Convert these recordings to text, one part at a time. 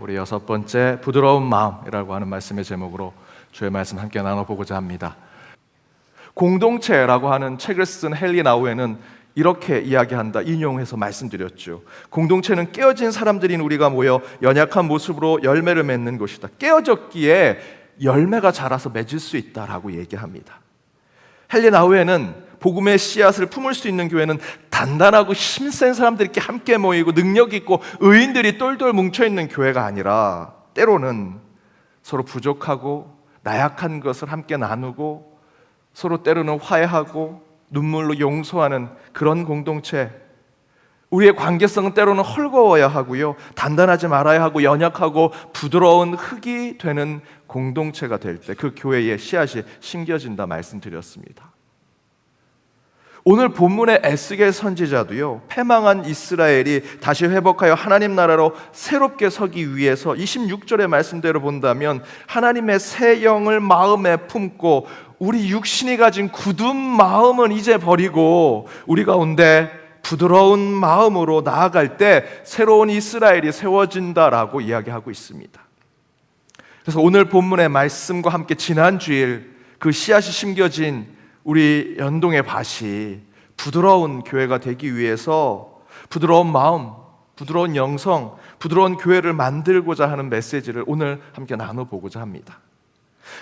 우리 6번째 부드러운 마음이라고 하는 말씀의 제목으로 주의 말씀 함께 나눠보고자 합니다. 공동체라고 하는 책을 쓴 헨리 나우에는 이렇게 이야기한다, 인용해서 말씀드렸죠. 공동체는 깨어진 사람들인 우리가 모여 연약한 모습으로 열매를 맺는 곳이다. 깨어졌기에 열매가 자라서 맺을 수 있다라고 얘기합니다. 헨리 나우에는 복음의 씨앗을 품을 수 있는 교회는 단단하고 힘센 사람들이 이렇게 함께 모이고 능력 있고 의인들이 똘똘 뭉쳐있는 교회가 아니라 때로는 서로 부족하고 나약한 것을 함께 나누고 서로 때로는 화해하고 눈물로 용서하는 그런 공동체, 우리의 관계성은 때로는 헐거워야 하고요, 단단하지 말아야 하고 연약하고 부드러운 흙이 되는 공동체가 될 때 그 교회의 씨앗이 심겨진다 말씀드렸습니다. 오늘 본문의 에스겔 선지자도요, 패망한 이스라엘이 다시 회복하여 하나님 나라로 새롭게 서기 위해서 26절의 말씀대로 본다면 하나님의 새 영을 마음에 품고 우리 육신이 가진 굳은 마음은 이제 버리고 우리 가운데 부드러운 마음으로 나아갈 때 새로운 이스라엘이 세워진다라고 이야기하고 있습니다. 그래서 오늘 본문의 말씀과 함께 지난 주일 그 씨앗이 심겨진 우리 연동의 밭이 부드러운 교회가 되기 위해서 부드러운 마음, 부드러운 영성, 부드러운 교회를 만들고자 하는 메시지를 오늘 함께 나눠보고자 합니다.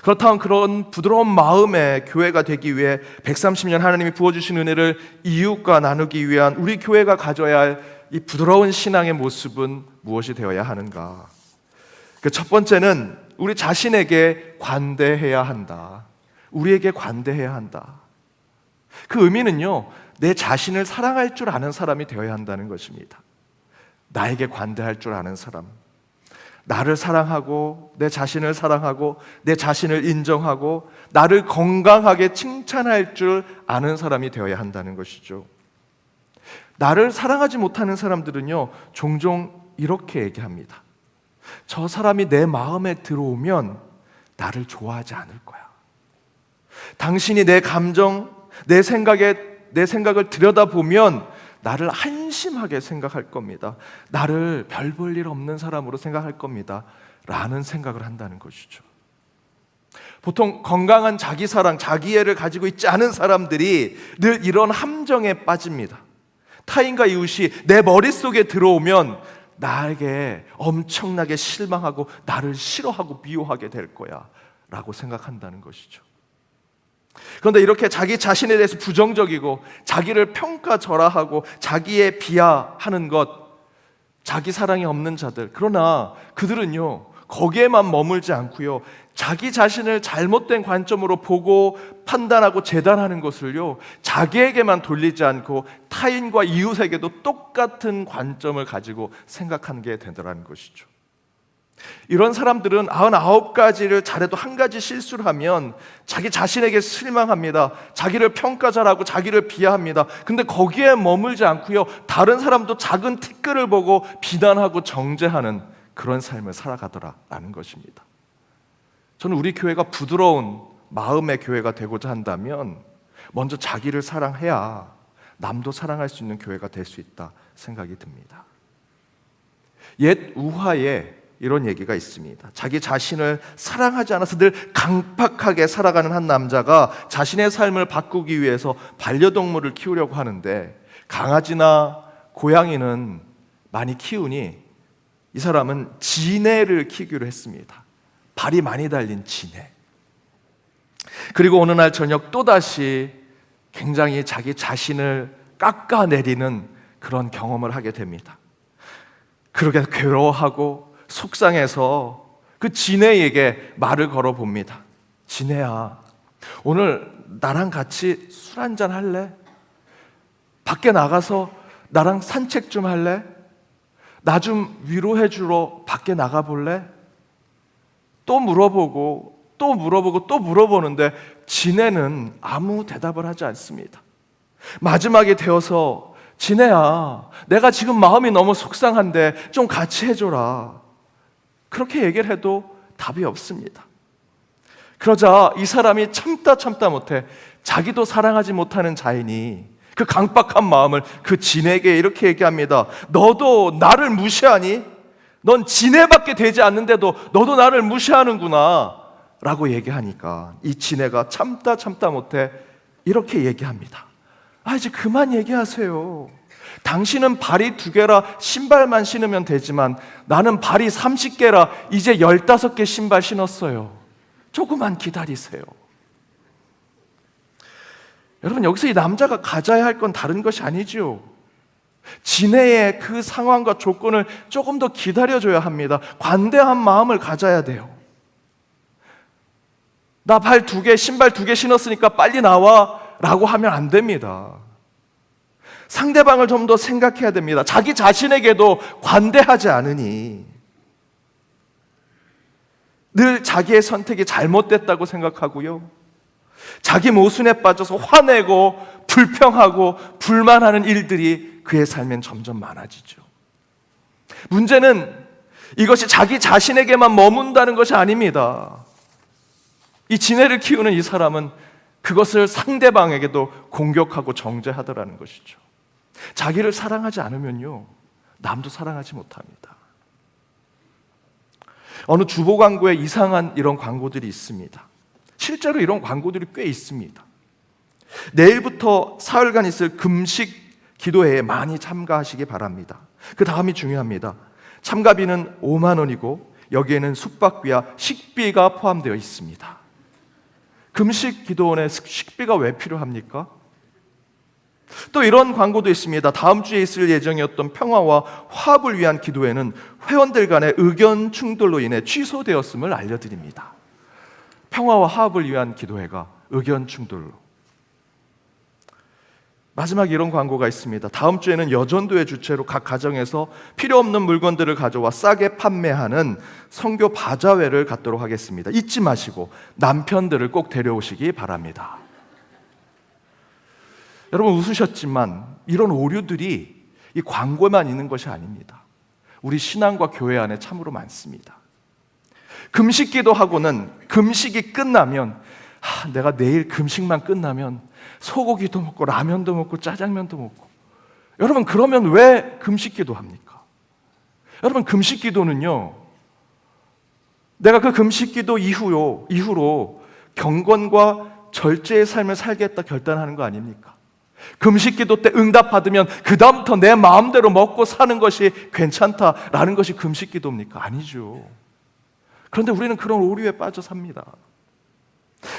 그렇다면 그런 부드러운 마음의 교회가 되기 위해 130년 하나님이 부어주신 은혜를 이웃과 나누기 위한 우리 교회가 가져야 할 이 부드러운 신앙의 모습은 무엇이 되어야 하는가? 그 첫 번째는 우리 자신에게 관대해야 한다. 우리에게 관대해야 한다. 그 의미는요, 내 자신을 사랑할 줄 아는 사람이 되어야 한다는 것입니다. 나에게 관대할 줄 아는 사람, 나를 사랑하고 내 자신을 사랑하고 내 자신을 인정하고 나를 건강하게 칭찬할 줄 아는 사람이 되어야 한다는 것이죠. 나를 사랑하지 못하는 사람들은요, 종종 이렇게 얘기합니다. 저 사람이 내 마음에 들어오면 나를 좋아하지 않을 거야. 당신이 내 감정, 내 생각을 들여다보면 나를 한심하게 생각할 겁니다. 나를 별 볼 일 없는 사람으로 생각할 겁니다. 라는 생각을 한다는 것이죠. 보통 건강한 자기사랑, 자기애를 가지고 있지 않은 사람들이 늘 이런 함정에 빠집니다. 타인과 이웃이 내 머릿속에 들어오면 나에게 엄청나게 실망하고 나를 싫어하고 미워하게 될 거야 라고 생각한다는 것이죠. 그런데 이렇게 자기 자신에 대해서 부정적이고 자기를 평가절하하고 자기에 비하하는 것, 자기 사랑이 없는 자들, 그러나 그들은요 거기에만 머물지 않고요, 자기 자신을 잘못된 관점으로 보고 판단하고 재단하는 것을요 자기에게만 돌리지 않고 타인과 이웃에게도 똑같은 관점을 가지고 생각하게 되더라는 것이죠. 이런 사람들은 99가지를 잘해도 한 가지 실수를 하면 자기 자신에게 실망합니다. 자기를 평가절하고 자기를 비하합니다. 근데 거기에 머물지 않고요, 다른 사람도 작은 티끌을 보고 비난하고 정죄하는 그런 삶을 살아가더라라는 것입니다. 저는 우리 교회가 부드러운 마음의 교회가 되고자 한다면 먼저 자기를 사랑해야 남도 사랑할 수 있는 교회가 될 수 있다 생각이 듭니다. 옛 우화에 이런 얘기가 있습니다. 자기 자신을 사랑하지 않아서 늘 강팍하게 살아가는 한 남자가 자신의 삶을 바꾸기 위해서 반려동물을 키우려고 하는데 강아지나 고양이는 많이 키우니 이 사람은 진해를 키우기로 했습니다. 발이 많이 달린 진해. 그리고 어느 날 저녁 또다시 굉장히 자기 자신을 깎아내리는 그런 경험을 하게 됩니다. 그렇게 괴로워하고 속상해서 그 진해에게 말을 걸어봅니다. 진해야, 오늘 나랑 같이 술 한잔 할래? 밖에 나가서 나랑 산책 좀 할래? 나 좀 위로해 주러 밖에 나가볼래? 또 물어보고 또 물어보고 또 물어보는데 진해는 아무 대답을 하지 않습니다. 마지막에 되어서 진해야, 내가 지금 마음이 너무 속상한데 좀 같이 해줘라. 그렇게 얘기를 해도 답이 없습니다. 그러자 이 사람이 참다 못해 자기도 사랑하지 못하는 자인이 그 강박한 마음을 그 진에게 이렇게 얘기합니다. 너도 나를 무시하니? 넌 지네밖에 되지 않는데도 너도 나를 무시하는구나 라고 얘기하니까 이 지네가 참다 못해 이렇게 얘기합니다. 이제 그만 얘기하세요. 당신은 발이 2개라 신발만 신으면 되지만 나는 발이 30개라 이제 15개 신발 신었어요. 조금만 기다리세요. 여러분, 여기서 이 남자가 가져야 할 건 다른 것이 아니죠. 지네의 그 상황과 조건을 조금 더 기다려줘야 합니다. 관대한 마음을 가져야 돼요. 나 발 2개, 신발 2개 신었으니까 빨리 나와 라고 하면 안 됩니다. 상대방을 좀 더 생각해야 됩니다. 자기 자신에게도 관대하지 않으니 늘 자기의 선택이 잘못됐다고 생각하고요, 자기 모순에 빠져서 화내고 불평하고 불만하는 일들이 그의 삶엔 점점 많아지죠. 문제는 이것이 자기 자신에게만 머문다는 것이 아닙니다. 이 지네를 키우는 이 사람은 그것을 상대방에게도 공격하고 정죄하더라는 것이죠. 자기를 사랑하지 않으면요, 남도 사랑하지 못합니다. 어느 주보 광고에 이상한 이런 광고들이 있습니다. 실제로 이런 광고들이 꽤 있습니다. 내일부터 사흘간 있을 금식 기도회에 많이 참가하시기 바랍니다. 그 다음이 중요합니다. 참가비는 5만 원이고 여기에는 숙박비와 식비가 포함되어 있습니다. 금식 기도원에 식비가 왜 필요합니까? 또 이런 광고도 있습니다. 다음 주에 있을 예정이었던 평화와 화합을 위한 기도회는 회원들 간의 의견 충돌로 인해 취소되었음을 알려드립니다. 평화와 화합을 위한 기도회가 의견 충돌로. 마지막에 이런 광고가 있습니다. 다음 주에는 여전도의 주최로 각 가정에서 필요 없는 물건들을 가져와 싸게 판매하는 선교 바자회를 갖도록 하겠습니다. 잊지 마시고 남편들을 꼭 데려오시기 바랍니다. 여러분, 웃으셨지만 이런 오류들이 이 광고에만 있는 것이 아닙니다. 우리 신앙과 교회 안에 참으로 많습니다. 금식기도 하고는 금식이 끝나면 내가 내일 금식만 끝나면 소고기도 먹고 라면도 먹고 짜장면도 먹고. 여러분, 그러면 왜 금식기도 합니까? 여러분, 금식기도는요, 내가 그 금식기도 이후로 경건과 절제의 삶을 살겠다 결단하는 거 아닙니까? 금식기도 때 응답받으면 그 다음부터 내 마음대로 먹고 사는 것이 괜찮다라는 것이 금식기도입니까? 아니죠. 그런데 우리는 그런 오류에 빠져 삽니다.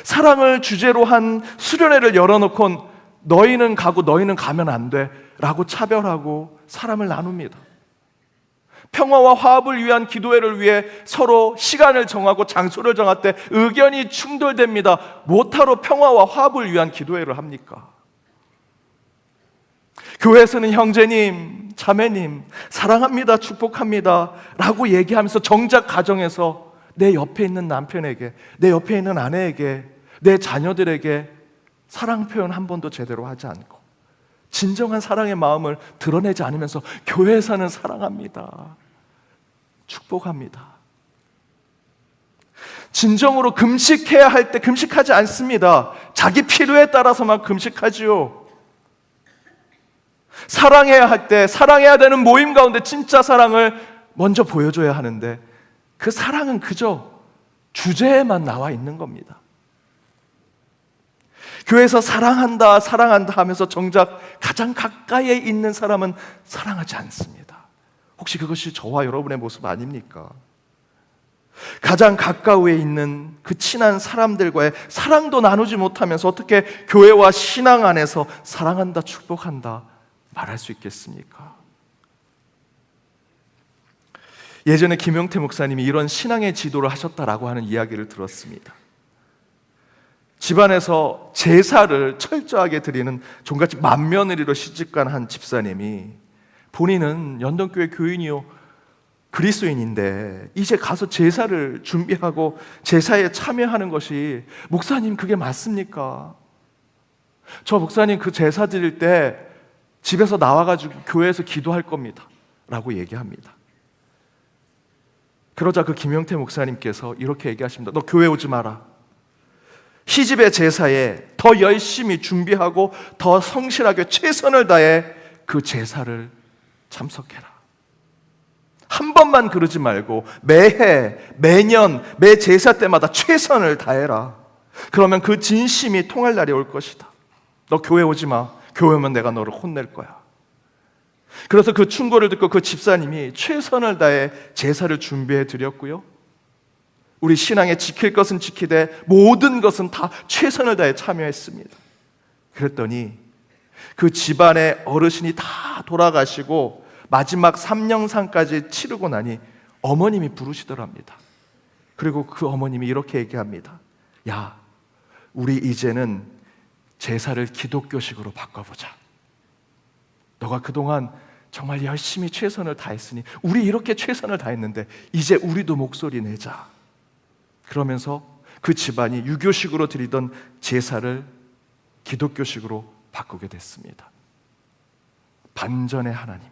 사랑을 주제로 한 수련회를 열어놓고 너희는 가고 너희는 가면 안 돼 라고 차별하고 사람을 나눕니다. 평화와 화합을 위한 기도회를 위해 서로 시간을 정하고 장소를 정할 때 의견이 충돌됩니다. 뭐하러 평화와 화합을 위한 기도회를 합니까? 교회에서는 형제님, 자매님, 사랑합니다, 축복합니다 라고 얘기하면서 정작 가정에서 내 옆에 있는 남편에게, 내 옆에 있는 아내에게, 내 자녀들에게 사랑 표현 한 번도 제대로 하지 않고 진정한 사랑의 마음을 드러내지 않으면서 교회에서는 사랑합니다, 축복합니다. 진정으로 금식해야 할 때 금식하지 않습니다. 자기 필요에 따라서만 금식하지요. 사랑해야 할 때 사랑해야 되는 모임 가운데 진짜 사랑을 먼저 보여줘야 하는데 그 사랑은 그저 주제에만 나와 있는 겁니다. 교회에서 사랑한다 하면서 정작 가장 가까이에 있는 사람은 사랑하지 않습니다. 혹시 그것이 저와 여러분의 모습 아닙니까? 가장 가까이에 있는 그 친한 사람들과의 사랑도 나누지 못하면서 어떻게 교회와 신앙 안에서 사랑한다, 축복한다 말할 수 있겠습니까? 예전에 김용태 목사님이 이런 신앙의 지도를 하셨다라고 하는 이야기를 들었습니다. 집안에서 제사를 철저하게 드리는 종갓집 맏며느리로 시집간 한 집사님이 본인은 연동교회 교인이요 그리스도인인데 이제 가서 제사를 준비하고 제사에 참여하는 것이 목사님 그게 맞습니까? 저 목사님 그 제사 드릴 때 집에서 나와가지고 교회에서 기도할 겁니다 라고 얘기합니다. 그러자 그 김용태 목사님께서 이렇게 얘기하십니다. 너 교회 오지 마라. 시집의 제사에 더 열심히 준비하고 더 성실하게 최선을 다해 그 제사를 참석해라. 한 번만 그러지 말고 매해, 매년, 매 제사 때마다 최선을 다해라. 그러면 그 진심이 통할 날이 올 것이다. 너 교회 오지 마. 교회 오면 내가 너를 혼낼 거야. 그래서 그 충고를 듣고 그 집사님이 최선을 다해 제사를 준비해 드렸고요. 우리 신앙에 지킬 것은 지키되 모든 것은 다 최선을 다해 참여했습니다. 그랬더니 그 집안의 어르신이 다 돌아가시고 마지막 삼령상까지 치르고 나니 어머님이 부르시더랍니다. 그리고 그 어머님이 이렇게 얘기합니다. 야, 우리 이제는 제사를 기독교식으로 바꿔보자. 너가 그동안 정말 열심히 최선을 다했으니 우리 이렇게 최선을 다했는데 이제 우리도 목소리 내자. 그러면서 그 집안이 유교식으로 드리던 제사를 기독교식으로 바꾸게 됐습니다. 반전의 하나님.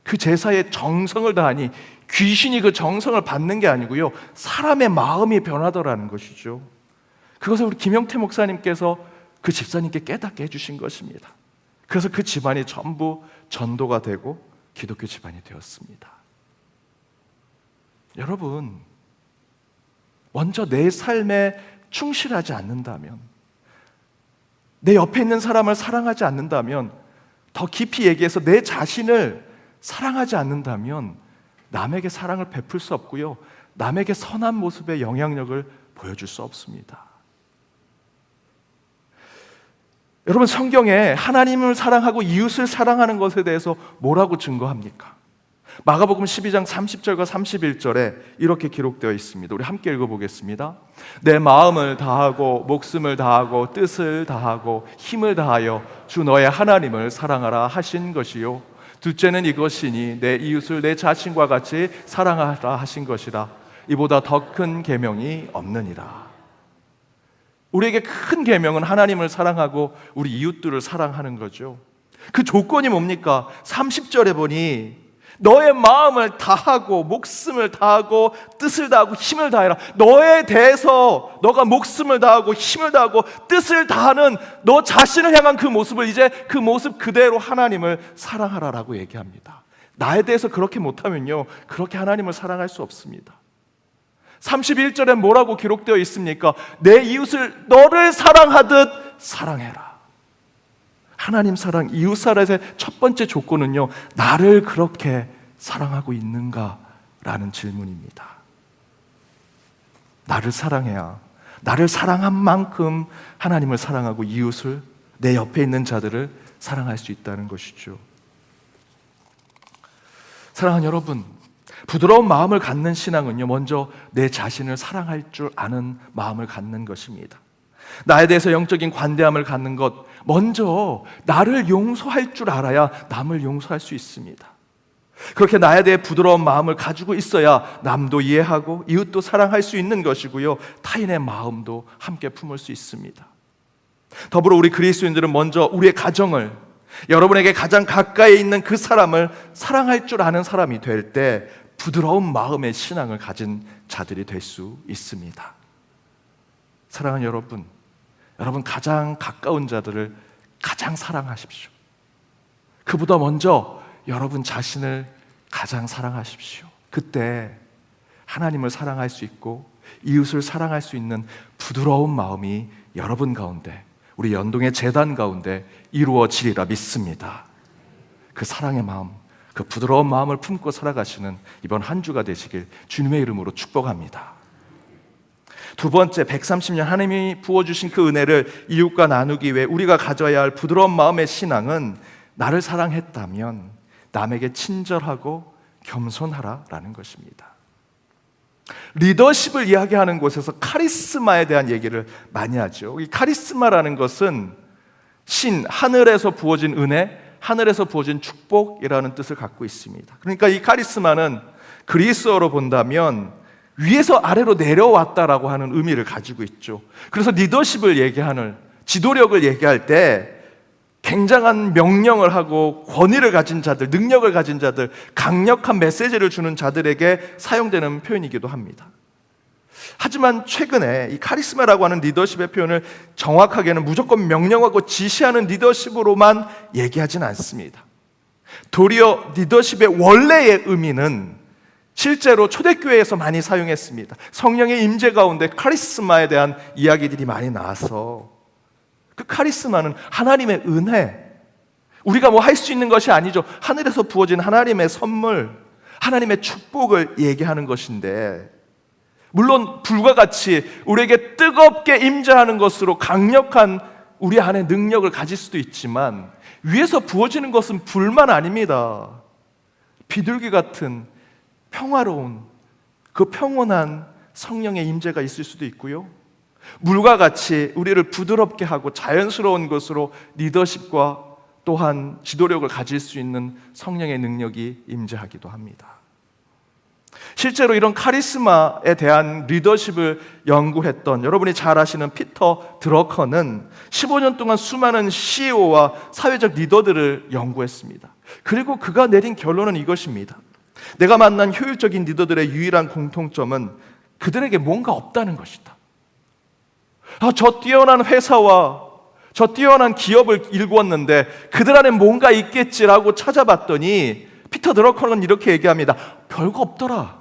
그 제사에 정성을 다하니 귀신이 그 정성을 받는 게 아니고요, 사람의 마음이 변하더라는 것이죠. 그것을 우리 김영태 목사님께서 그 집사님께 깨닫게 해주신 것입니다. 그래서 그 집안이 전부 전도가 되고 기독교 집안이 되었습니다. 여러분, 먼저 내 삶에 충실하지 않는다면, 내 옆에 있는 사람을 사랑하지 않는다면, 더 깊이 얘기해서 내 자신을 사랑하지 않는다면 남에게 사랑을 베풀 수 없고요, 남에게 선한 모습의 영향력을 보여줄 수 없습니다. 여러분, 성경에 하나님을 사랑하고 이웃을 사랑하는 것에 대해서 뭐라고 증거합니까? 마가복음 12장 30절과 31절에 이렇게 기록되어 있습니다. 우리 함께 읽어보겠습니다. 내 마음을 다하고 목숨을 다하고 뜻을 다하고 힘을 다하여 주 너의 하나님을 사랑하라 하신 것이요, 둘째는 이것이니 내 이웃을 내 자신과 같이 사랑하라 하신 것이라. 이보다 더 큰 계명이 없느니라. 우리에게 큰 계명은 하나님을 사랑하고 우리 이웃들을 사랑하는 거죠. 그 조건이 뭡니까? 30절에 보니 너의 마음을 다하고 목숨을 다하고 뜻을 다하고 힘을 다해라. 너에 대해서 너가 목숨을 다하고 힘을 다하고 뜻을 다하는 너 자신을 향한 그 모습을, 이제 그 모습 그대로 하나님을 사랑하라라고 얘기합니다. 나에 대해서 그렇게 못하면요, 그렇게 하나님을 사랑할 수 없습니다. 31절에 뭐라고 기록되어 있습니까? 내 이웃을 너를 사랑하듯 사랑해라. 하나님 사랑, 이웃 사랑의 첫 번째 조건은요, 나를 그렇게 사랑하고 있는가라는 질문입니다. 나를 사랑해야, 나를 사랑한 만큼 하나님을 사랑하고 이웃을, 내 옆에 있는 자들을 사랑할 수 있다는 것이죠. 사랑하는 여러분, 부드러운 마음을 갖는 신앙은요, 먼저 내 자신을 사랑할 줄 아는 마음을 갖는 것입니다. 나에 대해서 영적인 관대함을 갖는 것, 먼저 나를 용서할 줄 알아야 남을 용서할 수 있습니다. 그렇게 나에 대해 부드러운 마음을 가지고 있어야 남도 이해하고 이웃도 사랑할 수 있는 것이고요, 타인의 마음도 함께 품을 수 있습니다. 더불어 우리 그리스도인들은 먼저 우리의 가정을, 여러분에게 가장 가까이 있는 그 사람을 사랑할 줄 아는 사람이 될 때 부드러운 마음의 신앙을 가진 자들이 될 수 있습니다. 사랑하는 여러분, 여러분 가장 가까운 자들을 가장 사랑하십시오. 그보다 먼저 여러분 자신을 가장 사랑하십시오. 그때 하나님을 사랑할 수 있고 이웃을 사랑할 수 있는 부드러운 마음이 여러분 가운데, 우리 연동의 재단 가운데 이루어지리라 믿습니다. 그 사랑의 마음, 그 부드러운 마음을 품고 살아가시는 이번 한 주가 되시길 주님의 이름으로 축복합니다. 두 번째, 130년 하나님이 부어주신 그 은혜를 이웃과 나누기 위해 우리가 가져야 할 부드러운 마음의 신앙은, 나를 사랑했다면 남에게 친절하고 겸손하라라는 것입니다. 리더십을 이야기하는 곳에서 카리스마에 대한 얘기를 많이 하죠. 이 카리스마라는 것은 하늘에서 부어진 은혜, 하늘에서 부어진 축복이라는 뜻을 갖고 있습니다. 그러니까 이 카리스마는 그리스어로 본다면 위에서 아래로 내려왔다라고 하는 의미를 가지고 있죠. 그래서 리더십을 얘기하는, 지도력을 얘기할 때 굉장한 명령을 하고 권위를 가진 자들, 능력을 가진 자들, 강력한 메시지를 주는 자들에게 사용되는 표현이기도 합니다. 하지만 최근에 이 카리스마라고 하는 리더십의 표현을 정확하게는 무조건 명령하고 지시하는 리더십으로만 얘기하진 않습니다. 도리어 리더십의 원래의 의미는 실제로 초대교회에서 많이 사용했습니다. 성령의 임재 가운데 카리스마에 대한 이야기들이 많이 나와서 그 카리스마는 하나님의 은혜, 우리가 뭐 할 수 있는 것이 아니죠. 하늘에서 부어진 하나님의 선물, 하나님의 축복을 얘기하는 것인데, 물론 불과 같이 우리에게 뜨겁게 임재하는 것으로 강력한 우리 안에 능력을 가질 수도 있지만, 위에서 부어지는 것은 불만 아닙니다. 비둘기 같은 평화로운, 그 평온한 성령의 임재가 있을 수도 있고요, 물과 같이 우리를 부드럽게 하고 자연스러운 것으로 리더십과 또한 지도력을 가질 수 있는 성령의 능력이 임재하기도 합니다. 실제로 이런 카리스마에 대한 리더십을 연구했던 여러분이 잘 아시는 피터 드러커는 15년 동안 수많은 CEO와 사회적 리더들을 연구했습니다. 그리고 그가 내린 결론은 이것입니다. 내가 만난 효율적인 리더들의 유일한 공통점은 그들에게 뭔가 없다는 것이다. 저 뛰어난 회사와 저 뛰어난 기업을 일구었는데 그들 안에 뭔가 있겠지라고 찾아봤더니 피터 드러커는 이렇게 얘기합니다. 별거 없더라.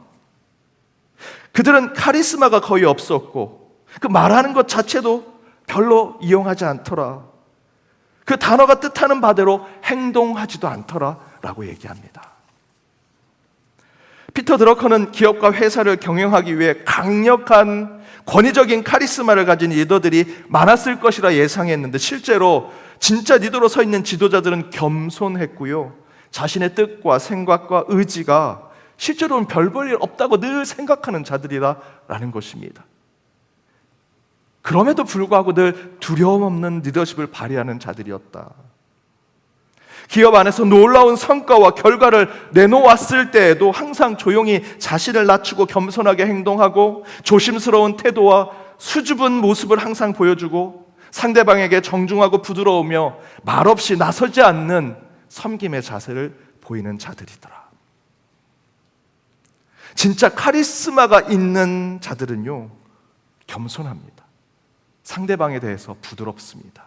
그들은 카리스마가 거의 없었고 그 말하는 것 자체도 별로 이용하지 않더라. 그 단어가 뜻하는 바대로 행동하지도 않더라 라고 얘기합니다. 피터 드러커는 기업과 회사를 경영하기 위해 강력한 권위적인 카리스마를 가진 리더들이 많았을 것이라 예상했는데, 실제로 진짜 리더로 서 있는 지도자들은 겸손했고요, 자신의 뜻과 생각과 의지가 실제로는 별 볼 일 없다고 늘 생각하는 자들이라는 것입니다. 그럼에도 불구하고 늘 두려움 없는 리더십을 발휘하는 자들이었다. 기업 안에서 놀라운 성과와 결과를 내놓았을 때에도 항상 조용히 자신을 낮추고 겸손하게 행동하고 조심스러운 태도와 수줍은 모습을 항상 보여주고 상대방에게 정중하고 부드러우며 말없이 나서지 않는 섬김의 자세를 보이는 자들이더라. 진짜 카리스마가 있는 자들은요, 겸손합니다. 상대방에 대해서 부드럽습니다.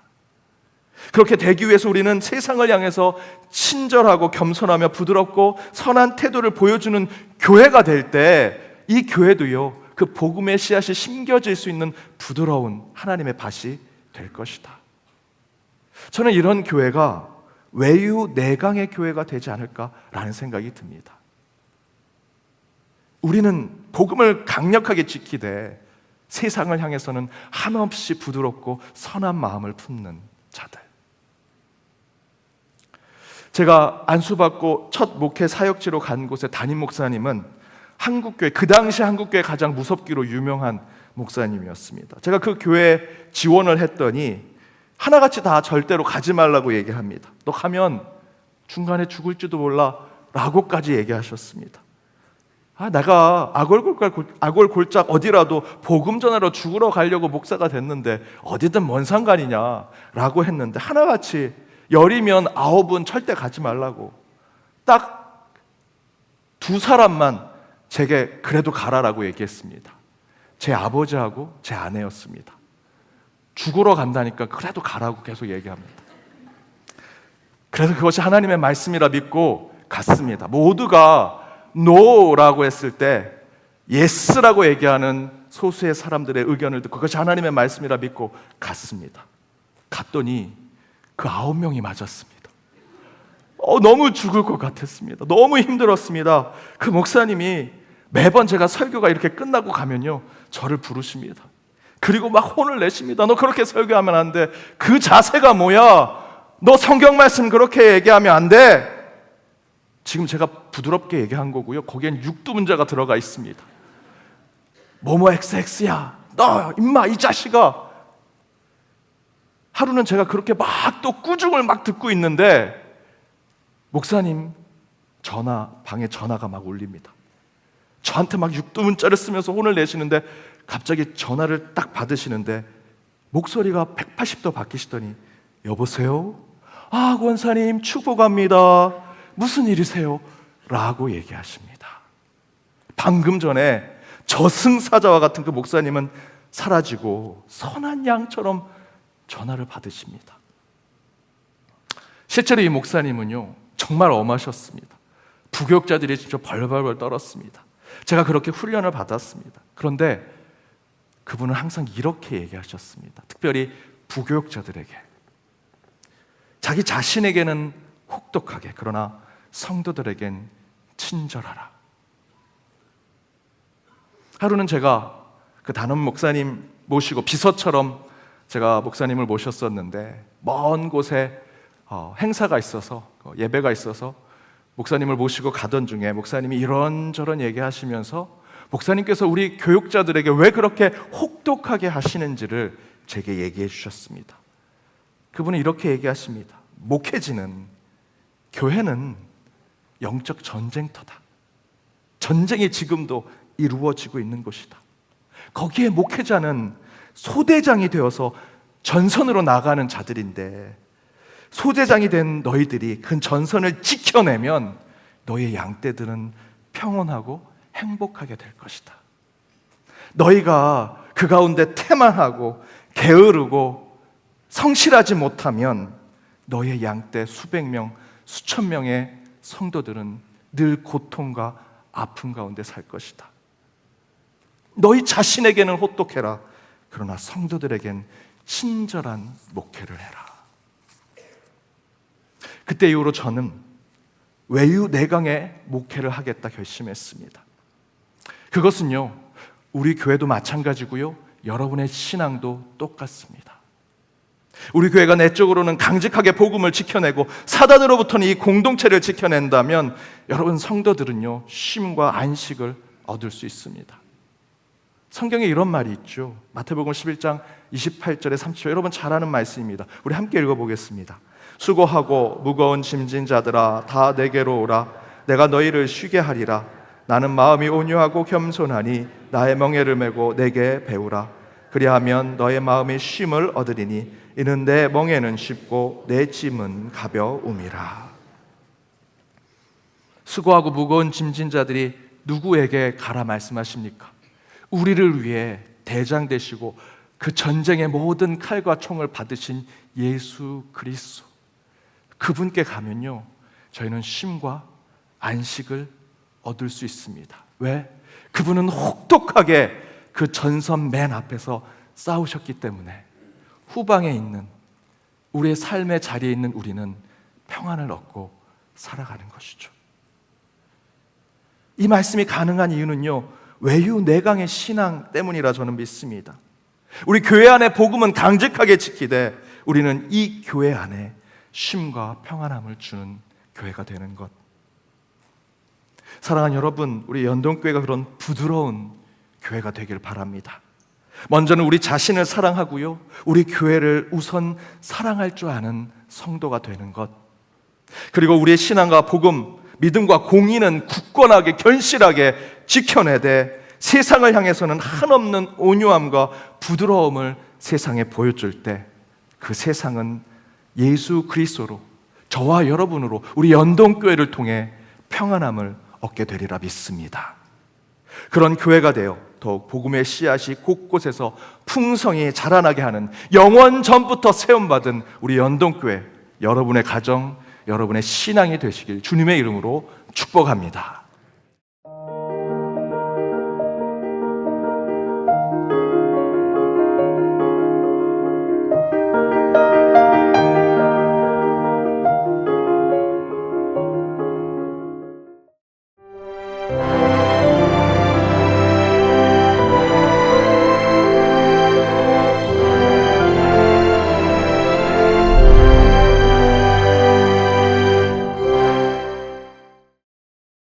그렇게 되기 위해서 우리는 세상을 향해서 친절하고 겸손하며 부드럽고 선한 태도를 보여주는 교회가 될 때, 이 교회도요, 그 복음의 씨앗이 심겨질 수 있는 부드러운 하나님의 밭이 될 것이다. 저는 이런 교회가 외유내강의 교회가 되지 않을까라는 생각이 듭니다. 우리는 복음을 강력하게 지키되 세상을 향해서는 한없이 부드럽고 선한 마음을 품는 자들. 제가 안수받고 첫 목회 사역지로 간 곳의 담임 목사님은 한국교회, 그 당시 한국교회 가장 무섭기로 유명한 목사님이었습니다. 제가 그 교회에 지원을 했더니 하나같이 다 절대로 가지 말라고 얘기합니다. 너 가면 중간에 죽을지도 몰라 라고까지 얘기하셨습니다. 내가 아골골짝 어디라도 복음 전하러 죽으러 가려고 목사가 됐는데 어디든 뭔 상관이냐 라고 했는데, 하나같이 열이면 9은 절대 가지 말라고 딱 두 사람만 제게 그래도 가라라고 얘기했습니다. 제 아버지하고 제 아내였습니다. 죽으러 간다니까 그래도 가라고 계속 얘기합니다. 그래서 그것이 하나님의 말씀이라 믿고 갔습니다. 모두가 no라고 했을 때 yes라고 얘기하는 소수의 사람들의 의견을 듣고 그것이 하나님의 말씀이라 믿고 갔습니다. 갔더니 그 9명이 맞았습니다. 너무 죽을 것 같았습니다. 너무 힘들었습니다. 그 목사님이 매번 제가 설교가 이렇게 끝나고 가면요, 저를 부르십니다. 그리고 막 혼을 내십니다. 너 그렇게 설교하면 안 돼. 그 자세가 뭐야? 너 성경 말씀 그렇게 얘기하면 안 돼. 지금 제가 부드럽게 얘기한 거고요, 거기엔 육두문자가 들어가 있습니다. 뭐뭐 XX야, 너 임마 이 자식아. 하루는 제가 그렇게 막 또 꾸중을 막 듣고 있는데 목사님 방에 전화가 막 울립니다. 저한테 막 육두문자를 쓰면서 혼을 내시는데 갑자기 전화를 딱 받으시는데 목소리가 180도 바뀌시더니, 여보세요? 권사님 축복합니다. 무슨 일이세요? 라고 얘기하십니다. 방금 전에 저승사자와 같은 그 목사님은 사라지고 선한 양처럼 전화를 받으십니다. 실제로 이 목사님은요, 정말 엄하셨습니다. 부교육자들이 진짜 벌벌벌 떨었습니다. 제가 그렇게 훈련을 받았습니다. 그런데 그분은 항상 이렇게 얘기하셨습니다. 특별히 부교육자들에게. 자기 자신에게는 혹독하게, 그러나 성도들에겐 친절하라. 하루는 제가 그 담임 목사님 모시고 비서처럼 제가 목사님을 모셨었는데, 먼 곳에 행사가 있어서, 예배가 있어서 목사님을 모시고 가던 중에 목사님이 이런저런 얘기하시면서 목사님께서 우리 교육자들에게 왜 그렇게 혹독하게 하시는지를 제게 얘기해 주셨습니다. 그분은 이렇게 얘기하십니다. 목회지는, 교회는 영적 전쟁터다. 전쟁이 지금도 이루어지고 있는 곳이다. 거기에 목회자는 소대장이 되어서 전선으로 나가는 자들인데, 소대장이 된 너희들이 그 전선을 지켜내면 너희의 양떼들은 평온하고 행복하게 될 것이다. 너희가 그 가운데 태만하고 게으르고 성실하지 못하면 너희의 양떼 수백 명, 수천 명의 성도들은 늘 고통과 아픔 가운데 살 것이다. 너희 자신에게는 혹독해라. 그러나 성도들에겐 친절한 목회를 해라. 그때 이후로 저는 외유 내강의 목회를 하겠다 결심했습니다. 그것은요, 우리 교회도 마찬가지고요, 여러분의 신앙도 똑같습니다. 우리 교회가 내적으로는 강직하게 복음을 지켜내고 사단으로부터는 이 공동체를 지켜낸다면 여러분 성도들은요, 쉼과 안식을 얻을 수 있습니다. 성경에 이런 말이 있죠. 마태복음 11장 28절에 30절, 여러분 잘 아는 말씀입니다. 우리 함께 읽어보겠습니다. 수고하고 무거운 짐진 자들아 다 내게로 오라. 내가 너희를 쉬게 하리라. 나는 마음이 온유하고 겸손하니 나의 멍에를 메고 내게 배우라. 그리하면 너의 마음이 쉼을 얻으리니 이는 내 멍에는 쉽고 내 짐은 가벼움이라. 수고하고 무거운 짐진 자들이 누구에게 가라 말씀하십니까? 우리를 위해 대장 되시고 그 전쟁의 모든 칼과 총을 받으신 예수 그리스도, 그분께 가면요, 저희는 쉼과 안식을 얻을 수 있습니다. 왜? 그분은 혹독하게 그 전선 맨 앞에서 싸우셨기 때문에 후방에 있는 우리의 삶의 자리에 있는 우리는 평안을 얻고 살아가는 것이죠. 이 말씀이 가능한 이유는요, 외유 내강의 신앙 때문이라 저는 믿습니다. 우리 교회 안에 복음은 강직하게 지키되 우리는 이 교회 안에 쉼과 평안함을 주는 교회가 되는 것. 사랑하는 여러분, 우리 연동교회가 그런 부드러운 교회가 되길 바랍니다. 먼저는 우리 자신을 사랑하고요, 우리 교회를 우선 사랑할 줄 아는 성도가 되는 것. 그리고 우리의 신앙과 복음, 믿음과 공의는 굳건하게 견실하게 지켜내되 세상을 향해서는 한없는 온유함과 부드러움을 세상에 보여줄 때 그 세상은 예수 그리스도로, 저와 여러분으로, 우리 연동교회를 통해 평안함을 얻게 되리라 믿습니다. 그런 교회가 되어 더욱 복음의 씨앗이 곳곳에서 풍성히 자라나게 하는 영원 전부터 세움받은 우리 연동교회, 여러분의 가정, 여러분의 신앙이 되시길 주님의 이름으로 축복합니다.